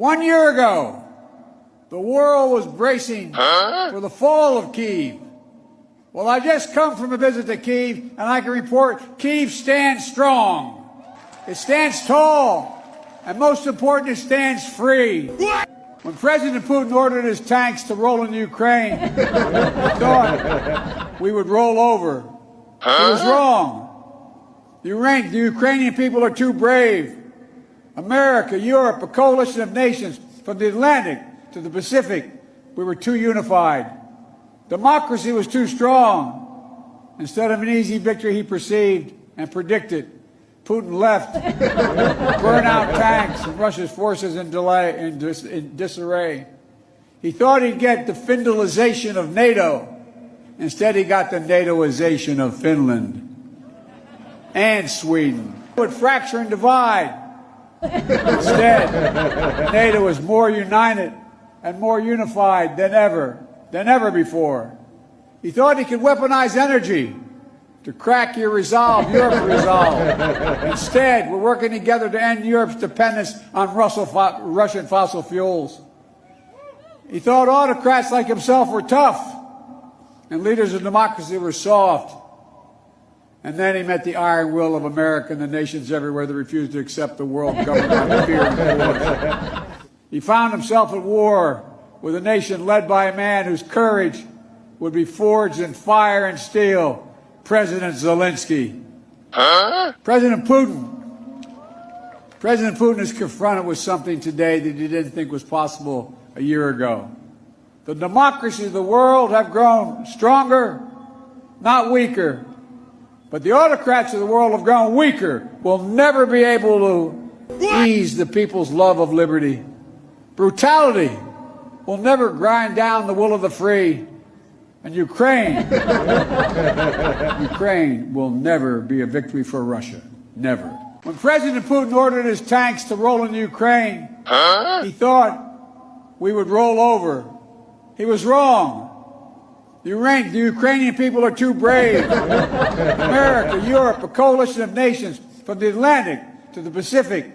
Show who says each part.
Speaker 1: 1 year ago, the world was bracing for the fall of Kyiv. Well, I just come from a visit to Kyiv, and I can report Kyiv stands strong. It stands tall, and most important, it stands free. When President Putin ordered his tanks to roll into Ukraine, he thought we would roll over. He was wrong. The Ukrainian people are too brave. America, Europe, a coalition of nations from the Atlantic to the Pacific, we were too unified. Democracy was too strong. Instead of an easy victory he perceived and predicted, Putin left, burned out tanks, and Russia's forces in disarray. He thought he'd get the Finlandization of NATO. Instead, he got the NATOization of Finland and Sweden. It would fracture and divide. Instead, NATO is more united and more unified than ever before. He thought he could weaponize energy to crack your resolve, Europe's resolve. Instead, we're working together to end Europe's dependence on Russian fossil fuels. He thought autocrats like himself were tough and leaders of democracy were soft. And then he met the iron will of America and the nations everywhere that refused to accept the world governed by fear and force. He found himself at war with a nation led by a man whose courage would be forged in fire and steel, President Zelensky. President Putin is confronted with something today that he didn't think was possible a year ago. The democracies of the world have grown stronger, not weaker. But the autocrats of the world have grown weaker, will never be able to ease the people's love of liberty. Brutality will never grind down the will of the free. And Ukraine will never be a victory for Russia. Never. When President Putin ordered his tanks to roll into Ukraine, he thought we would roll over. He was wrong. The Ukrainian people are too brave. America, Europe, a coalition of nations from the Atlantic to the Pacific,